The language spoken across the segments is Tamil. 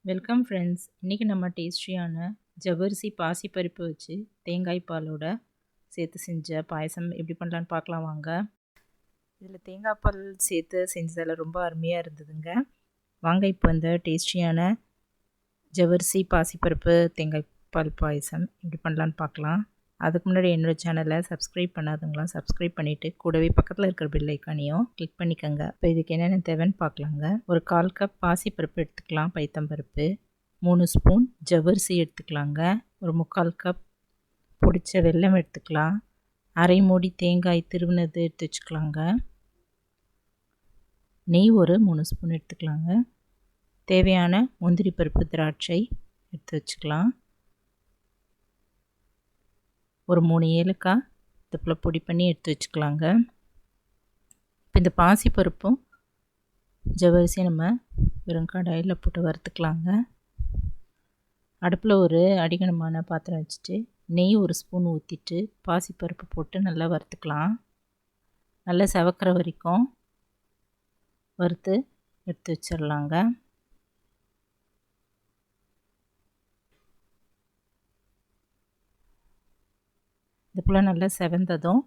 Welcome friends. இன்றைக்கி நம்ம டேஸ்டியான ஜவ்வரிசி பாசி பருப்பு வச்சு தேங்காய் பாலோட சேர்த்து செஞ்ச பாயசம் எப்படி பண்ணலான்னு பார்க்கலாம் வாங்க. இதில் தேங்காய் பால் சேர்த்து செஞ்சதில் ரொம்ப அருமையாக இருந்ததுங்க. வாங்க இப்போ இந்த டேஸ்டியான ஜவ்வரிசி பாசிப்பருப்பு தேங்காய் பால் பாயசம் எப்படி பண்ணலான்னு பார்க்கலாம். அதுக்கு முன்னாடி என்னோடய சேனலை சப்ஸ்கிரைப் பண்ணாதவங்களாம் சப்ஸ்கிரைப் பண்ணிவிட்டு கூடவே பக்கத்தில் இருக்கிற பெல் ஐக்கானையும் கிளிக் பண்ணிக்கோங்க. இப்போ இதுக்கு என்னென்ன தேவைன்னு பார்க்கலாங்க. ஒரு 1/4 கப் பாசிப்பருப்பு எடுத்துக்கலாம், பைத்தம்பருப்பு. 3 ஸ்பூன் ஜவ்வரிசி எடுத்துக்கலாங்க. ஒரு 3/4 கப் பொடிச்ச வெல்லம் எடுத்துக்கலாம். அரை மூடி தேங்காய் திருவினது எடுத்து வச்சுக்கலாங்க. நெய் ஒரு 3 ஸ்பூன் எடுத்துக்கலாங்க. தேவையான முந்திரி பருப்பு திராட்சை எடுத்து வச்சுக்கலாம். ஒரு 3 ஏலக்காய் இது போல் பொடி பண்ணி எடுத்து வச்சுக்கலாங்க. இப்போ இந்த பாசிப்பருப்பும் ஜவ்வரிசியும் நம்ம வெறும் கடாயில் போட்டு வறுத்துக்கலாங்க. அடுப்பில் ஒரு அடிகனமான பாத்திரம் வச்சுட்டு நெய் ஒரு ஸ்பூன் ஊற்றிட்டு பாசிப்பருப்பு போட்டு நல்லா வறுத்துக்கலாம். நல்லா செவக்கிற வரைக்கும் வறுத்து எடுத்து வச்சிடலாங்க. இது போல் நல்லா செவந்ததும்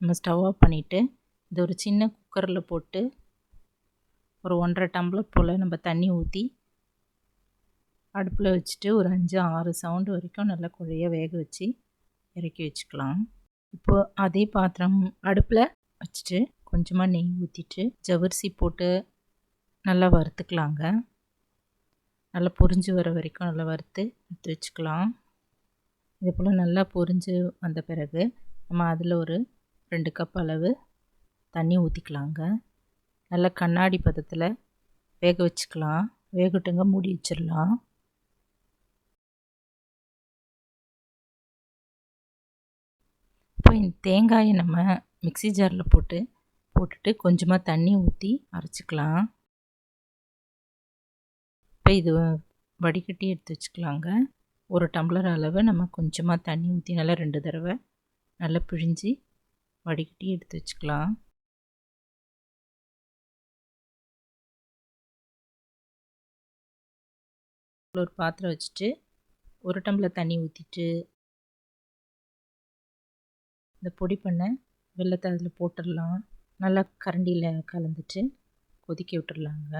நம்ம ஸ்டவ் ஆஃப் பண்ணிவிட்டு இது ஒரு சின்ன குக்கரில் போட்டு ஒரு 1.5 டம்ளர் போல் நம்ம தண்ணி ஊற்றி அடுப்பில் வச்சுட்டு ஒரு 5-6 சவுண்டு வரைக்கும் நல்லா குழைய வேக வச்சு இறக்கி வச்சுக்கலாம். இப்போது அதே பாத்திரம் அடுப்பில் வச்சுட்டு கொஞ்சமாக நெய் ஊற்றிட்டு ஜவ்வரிசி போட்டு நல்லா வறுத்துக்கலாங்க. நல்லா பொரிஞ்சு வர வரைக்கும் நல்லா வறுத்து எடுத்து வச்சுக்கலாம். இது போல் நல்லா பொரிஞ்சு வந்த பிறகு நம்ம அதில் ஒரு 2 கப் அளவு தண்ணி ஊற்றிக்கலாங்க. நல்லா கண்ணாடி பதத்தில் வேக வச்சுக்கலாம். வேகட்டுங்க, மூடி வச்சிடலாம். இப்போ இந்த தேங்காயை நம்ம மிக்ஸி ஜாரில் போட்டுட்டு கொஞ்சமாக தண்ணி ஊற்றி அரைச்சிக்கலாம். இப்போ இது வடிகட்டி எடுத்து வச்சுக்கலாங்க. ஒரு டம்ளர் அளவு நம்ம கொஞ்சமாக தண்ணி ஊற்றி நல்லா 2 தடவை நல்லா பிழிஞ்சு வடிகட்டி எடுத்து வச்சுக்கலாம். ஒரு பாத்திரம் வச்சுட்டு ஒரு டம்ளர் தண்ணி ஊற்றிட்டு இந்த பொடி பண்ண வெல்லத்தை அதில் போட்டுடலாம். நல்லா கரண்டியில் கலந்துட்டு கொதிக்க விட்டுடலாங்க.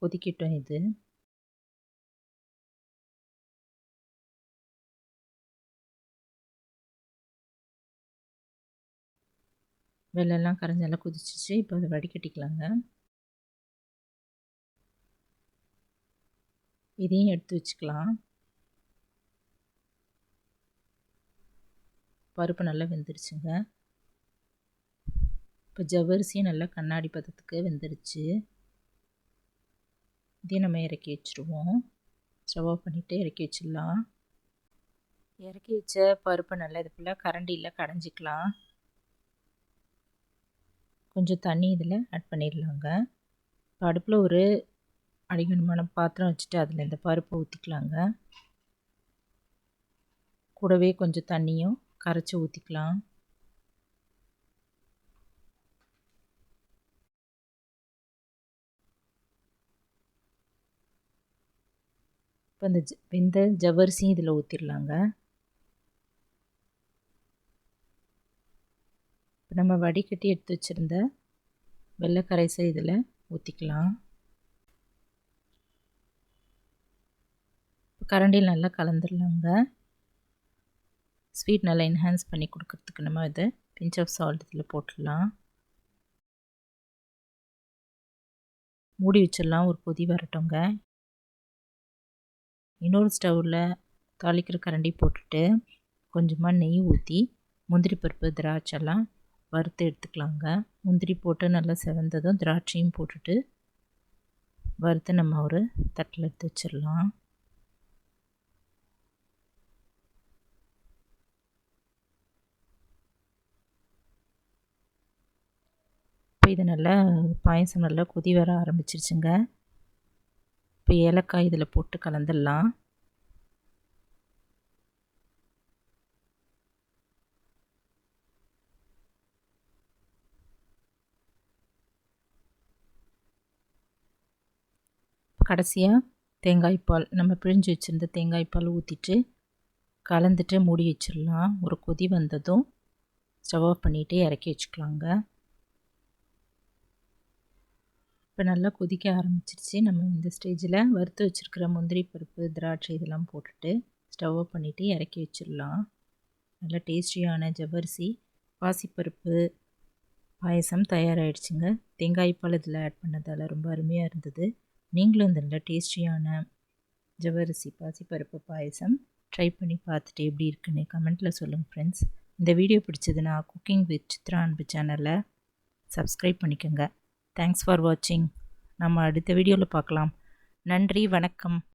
கொதிக்கட்டும். இது வெள்ளெல்லாம் கரைஞ்சி நல்லா கொதிச்சிச்சு. இப்போ அதை வடிகட்டிக்கலாங்க. இதையும் எடுத்து வச்சுக்கலாம். பருப்பு நல்லா வெந்துருச்சுங்க. இப்போ ஜவ்வரிசியும் நல்லா கண்ணாடி பதத்துக்கு வெந்துருச்சு. இதையும் நம்ம இறக்கி வச்சுருவோம். ஸ்டவ் ஆஃப் பண்ணிவிட்டு இறக்கி வச்சிடலாம். இறக்கி வச்ச பருப்பை நல்லா இது போல் கரண்டியில் கடைஞ்சிக்கலாம். கொஞ்சம் தண்ணி இதில் ஆட் பண்ணிடலாங்க. இப்போ அடுப்பில் ஒரு அடிகனமான பாத்திரம் வச்சுட்டு அதில் இந்த பருப்பை ஊற்றிக்கலாங்க. கூடவே கொஞ்சம் தண்ணியும் கரைச்சி ஊற்றிக்கலாம். இப்போ இந்த வெந்த ஜவ்வரிசியும் இதில் ஊற்றிடலாங்க. இப்போ நம்ம வடிகட்டி எடுத்து வச்சுருந்த வெள்ளை கரைசை இதில் ஊற்றிக்கலாம். இப்போ கரண்டியில் நல்லா கலந்துடலாங்க. ஸ்வீட் நல்லா என்ஹான்ஸ் பண்ணி கொடுக்கறதுக்கு நம்ம இதை பிஞ்ச் ஆஃப் சால்ட் இதில் போட்டுடலாம். மூடி வச்சிடலாம். ஒரு கொதி வரட்டுங்க. இன்னொரு ஸ்டவ்வில் தாளிக்கிற கரண்டி போட்டுட்டு கொஞ்சமாக நெய் ஊற்றி முந்திரி பருப்பு திராட்சைலாம் வறுத்து எடுத்துக்கலாங்க. முந்திரி போட்டு நல்லா செவந்ததும் திராட்சையும் போட்டுட்டு வறுத்து நம்ம ஒரு தட்டில் எடுத்து வச்சிடலாம். இப்போ இது நல்லா பாயசம் நல்லா கொதி வர ஆரம்பிச்சிருச்சுங்க. இப்போ ஏலக்காய் இதில் போட்டு கலந்துடலாம். கடைசியாக தேங்காய் பால் நம்ம பிழிஞ்சு வச்சுருந்த தேங்காய் பால் ஊற்றிட்டு கலந்துட்டு மூடி வச்சிடலாம். ஒரு கொதி வந்ததும் ஸ்டவ் ஆஃப் பண்ணிவிட்டு இறக்கி வச்சுக்கலாங்க. இப்போ நல்லா கொதிக்க ஆரம்பிச்சிருச்சு. நம்ம இந்த ஸ்டேஜில் வறுத்து வச்சுருக்கிற முந்திரி பருப்பு, திராட்சை இதெல்லாம் போட்டுட்டு ஸ்டவ் ஆஃப் பண்ணிவிட்டு இறக்கி வச்சிடலாம். நல்லா டேஸ்டியான ஜவ்வரிசி பாசிப்பருப்பு பாயசம் தயாராகிடுச்சுங்க. தேங்காய் பால் இதில் ஆட் பண்ணதால் ரொம்ப அருமையாக இருந்தது. நீங்களும் இந்த நல்ல டேஸ்டியான ஜவ்வரிசி பாசிப்பருப்பு பாயசம் ட்ரை பண்ணி பார்த்துட்டு எப்படி இருக்குன்னு கமெண்ட்டில் சொல்லுங்கள் ஃப்ரெண்ட்ஸ். இந்த வீடியோ பிடிச்சதுன்னா குக்கிங் வித் சித்ரா அன்பு சேனலை சப்ஸ்கிரைப் பண்ணிக்கோங்க. தேங்க்ஸ் ஃபார் வாட்சிங். நம்ம அடுத்த வீடியோவில் பார்க்கலாம். நன்றி, வணக்கம்.